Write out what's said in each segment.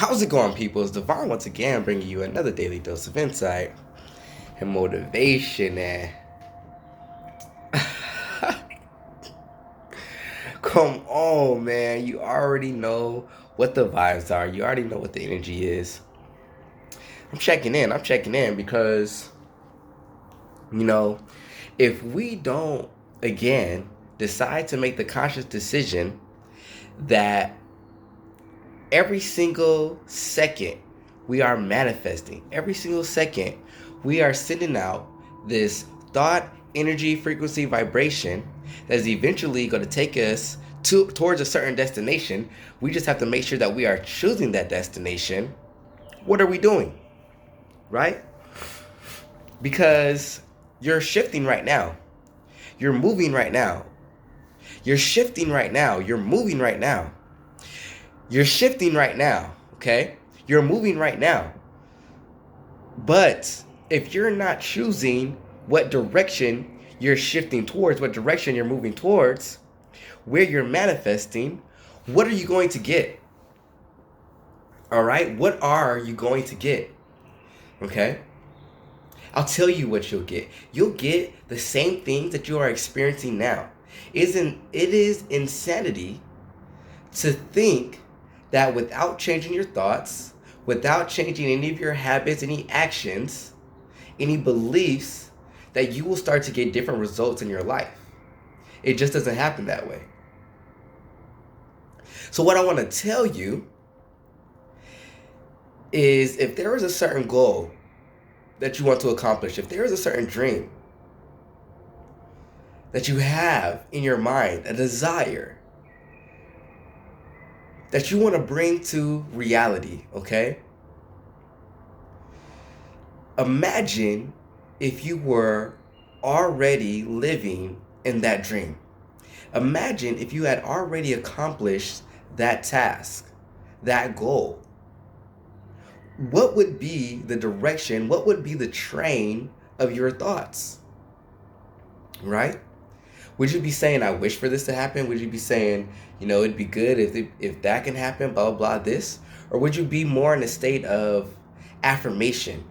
How's it going, people? It's Devon once again bringing you another daily dose of insight and motivation. And come on, man, you already know what the vibes are. You already know what the energy is. I'm checking in. I'm checking in because you know, if we don't again decide to make the conscious decision that every single second we are manifesting, every single second we are sending out this thought, energy, frequency, vibration that is eventually going to take us towards a certain destination. We just have to make sure that we are choosing that destination. What are we doing? Right? Because you're shifting right now. You're moving right now. You're shifting right now. You're moving right now. You're shifting right now, okay? You're moving right now. But if you're not choosing what direction you're shifting towards, what direction you're moving towards, where you're manifesting, what are you going to get? All right? What are you going to get? Okay? I'll tell you what you'll get. You'll get the same things that you are experiencing now. It is insanity to think that without changing your thoughts, without changing any of your habits, any actions, any beliefs, that you will start to get different results in your life. It just doesn't happen that way. So what I want to tell you is, if there is a certain goal that you want to accomplish, if there is a certain dream that you have in your mind, a desire that you want to bring to reality, okay? Imagine if you were already living in that dream. Imagine if you had already accomplished that task, that goal. What would be the direction? What would be the train of your thoughts? Right? Would you be saying, I wish for this to happen? Would you be saying, it'd be good if that can happen, blah, blah, blah, this? Or would you be more in a state of affirmation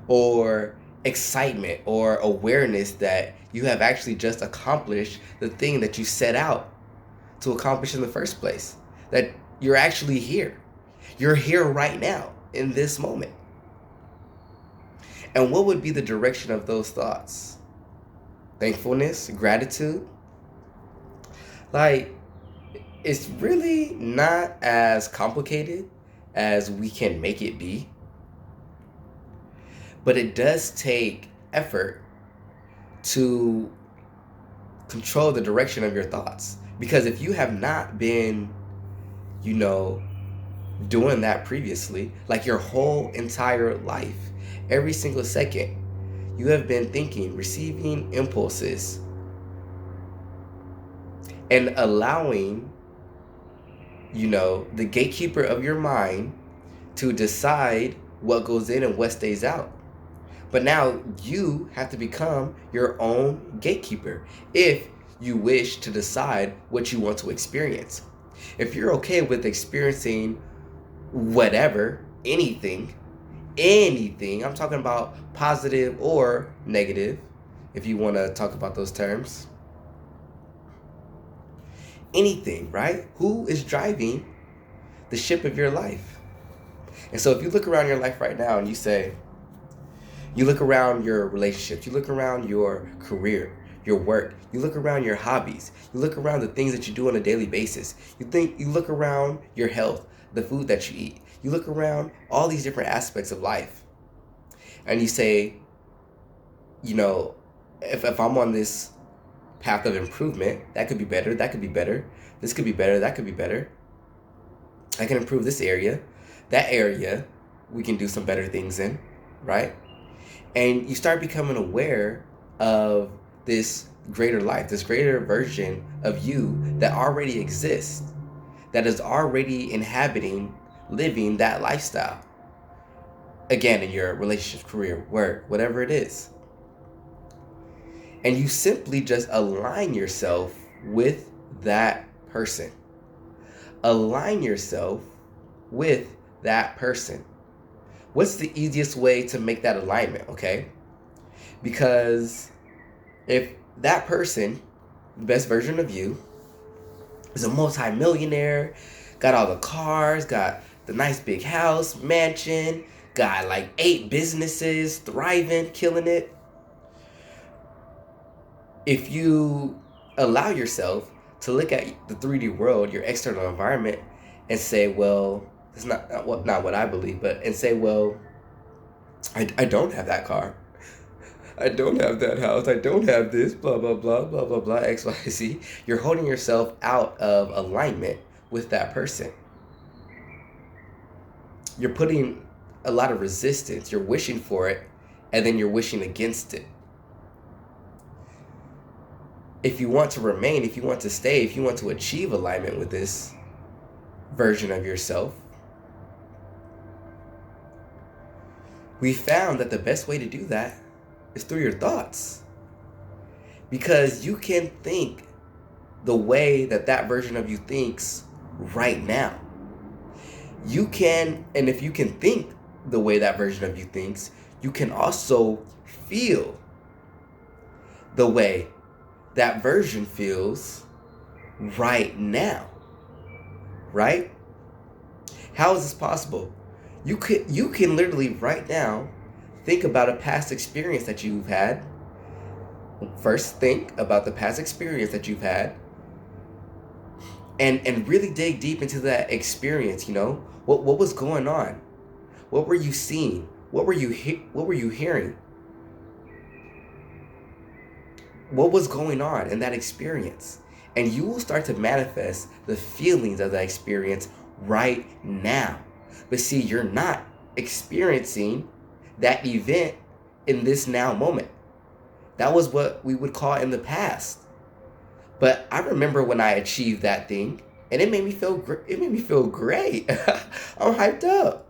or excitement or awareness that you have actually just accomplished the thing that you set out to accomplish in the first place? That you're actually here. You're here right now in this moment. And what would be the direction of those thoughts? Thankfulness, gratitude. Like, it's really not as complicated as we can make it be. But it does take effort to control the direction of your thoughts. Because if you have not been, doing that previously, like your whole entire life, every single second, you have been thinking, receiving impulses, and allowing, the gatekeeper of your mind to decide what goes in and what stays out. But now you have to become your own gatekeeper if you wish to decide what you want to experience. If you're okay with experiencing whatever, anything, I'm talking about positive or negative, if you want to talk about those terms. Anything, right? Who is driving the ship of your life? And so if you look around your life right now and you look around your relationships, you look around your career, your work, you look around your hobbies, you look around the things that you do on a daily basis, you look around your health, the food that you eat, you look around all these different aspects of life, and you say, if I'm on this path of improvement, that could be better, this could be better, that could be better, I can improve this area, that area we can do some better things in, right? And you start becoming aware of this greater life, this greater version of you that already exists, that is already inhabiting, living that lifestyle. Again, in your relationship, career, work, whatever it is. And you simply just align yourself with that person. Align yourself with that person. What's the easiest way to make that alignment, okay? Because if that person, the best version of you, is a multi-millionaire, got all the cars, got the nice big house, mansion, got like 8 businesses, thriving, killing it. If you allow yourself to look at the 3D world, your external environment, and say, well, it's not what I believe, but and say, well, I don't have that car. I don't have that house. I don't have this, blah, blah, blah, blah, blah, blah, X, Y, Z. You're holding yourself out of alignment with that person. You're putting a lot of resistance. You're wishing for it, and then you're wishing against it. If you want to remain, if you want to stay, if you want to achieve alignment with this version of yourself, we found that the best way to do that is through your thoughts. Because you can think the way that that version of you thinks right now. You can, and if you can think the way that version of you thinks, you can also feel the way that version feels right now. Right? How is this possible? You can literally right now think about a past experience that you've had. First, think about the past experience that you've had, and really dig deep into that experience. You know, what was going on? What were you seeing? What were you hearing? What was going on in that experience? And you will start to manifest the feelings of that experience right now. But see, you're not experiencing that event in this now moment. That was what we would call in the past. But I remember when I achieved that thing, and it made me feel great. I'm hyped up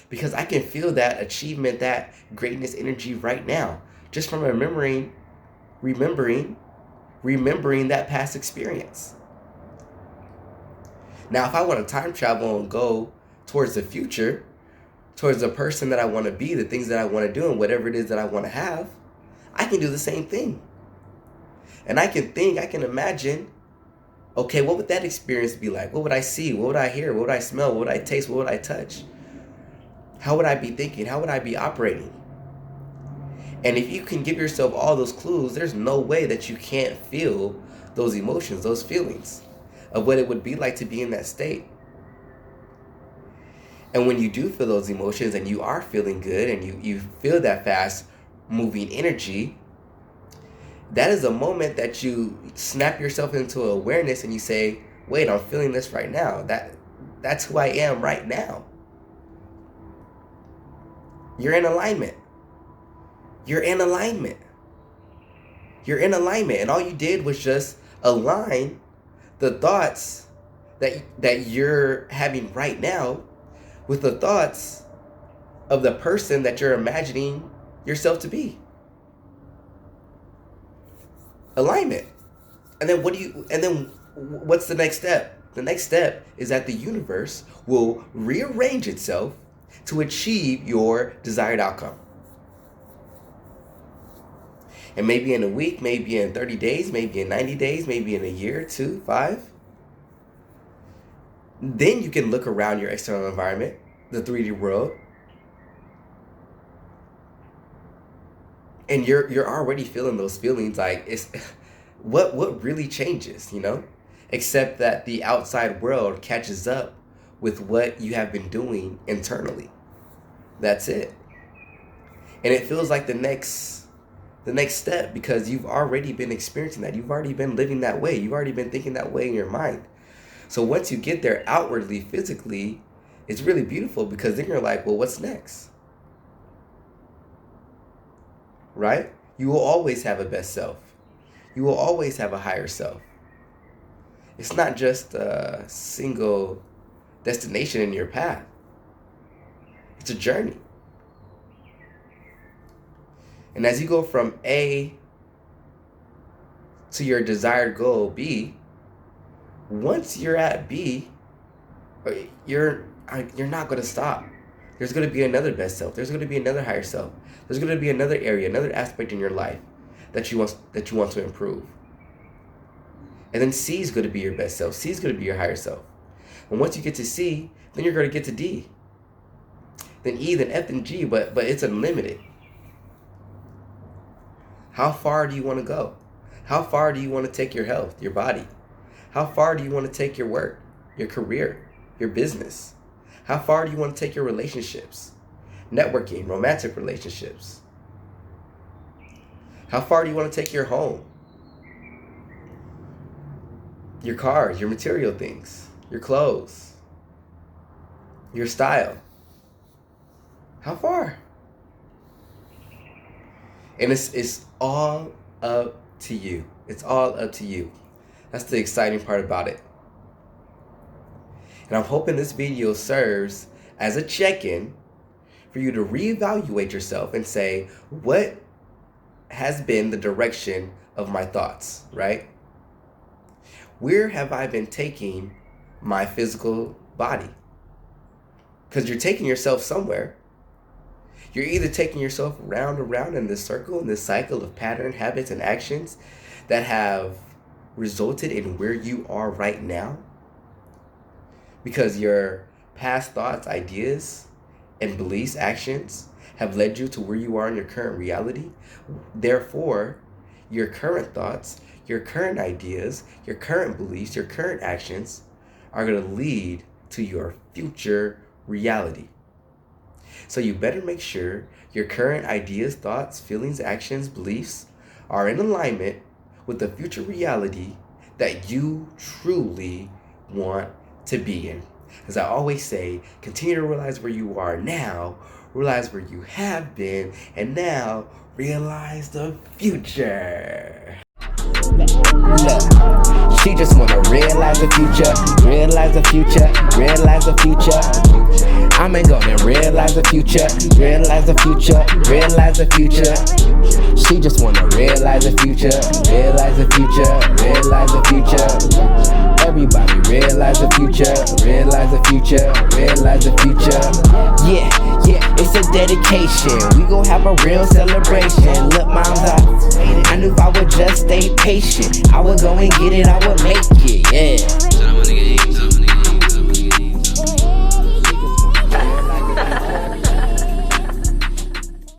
because I can feel that achievement, that greatness energy right now, just from remembering that past experience. Now, if I want to time travel and go towards the future, towards the person that I want to be, the things that I want to do, and whatever it is that I want to have, I can do the same thing. And I can imagine, okay, what would that experience be like? What would I see? What would I hear? What would I smell? What would I taste? What would I touch? How would I be thinking? How would I be operating? And if you can give yourself all those clues, there's no way that you can't feel those emotions, those feelings of what it would be like to be in that state. And when you do feel those emotions and you are feeling good and you feel that fast moving energy, that is a moment that you snap yourself into awareness and you say, wait, I'm feeling this right now. That's who I am right now. You're in alignment. You're in alignment. You're in alignment. And all you did was just align the thoughts that you're having right now with the thoughts of the person that you're imagining yourself to be. Alignment. And then what's the next step? The next step is that the universe will rearrange itself to achieve your desired outcome. And maybe in a week, maybe in 30 days, maybe in 90 days, maybe in a year, 2, 5. Then you can look around your external environment, the 3D world, and you're already feeling those feelings. Like, it's what really changes, you know? Except that the outside world catches up with what you have been doing internally. That's it. And it feels like the next step because you've already been experiencing that. You've already been living that way. You've already been thinking that way in your mind. So once you get there outwardly, physically, it's really beautiful because then you're like, well, what's next? Right? You will always have a best self. You will always have a higher self. It's not just a single destination in your path. It's a journey. And as you go from A to your desired goal, B, once you're at B, you're you're not going to stop. There's going to be another best self. There's going to be another higher self. There's going to be another area, another aspect in your life that you want to improve. And then C is going to be your best self. C is going to be your higher self. And once you get to C, then you're going to get to D. Then E, then F, then G, but it's unlimited. How far do you want to go? How far do you want to take your health, your body? How far do you want to take your work, your career, your business? How far do you want to take your relationships? Networking, romantic relationships. How far do you want to take your home? Your cars, your material things, your clothes, your style. How far? And it's all up to you. It's all up to you. That's the exciting part about it. And I'm hoping this video serves as a check-in for you to reevaluate yourself and say, what has been the direction of my thoughts, right? Where have I been taking my physical body? Because you're taking yourself somewhere. You're either taking yourself round and round in this circle, in this cycle of pattern, habits, and actions that have resulted in where you are right now. Because your past thoughts, ideas, and beliefs, actions have led you to where you are in your current reality. Therefore, your current thoughts, your current ideas, your current beliefs, your current actions are going to lead to your future reality. So you better make sure your current ideas, thoughts, feelings, actions, beliefs are in alignment with the future reality that you truly want to be in. As I always say, continue to realize where you are now, realize where you have been, and now realize the future. Look, she just wanna realize the future, realize the future, realize the future. I'm gonna realize the future, realize the future, realize the future. She just wanna realize the future, realize the future, realize the future. Everybody realize the future, realize the future, realize the future. Yeah, it's a dedication. We gon' have a real celebration. Look, moms, I knew if I would just stay patient, I would go and get it, I would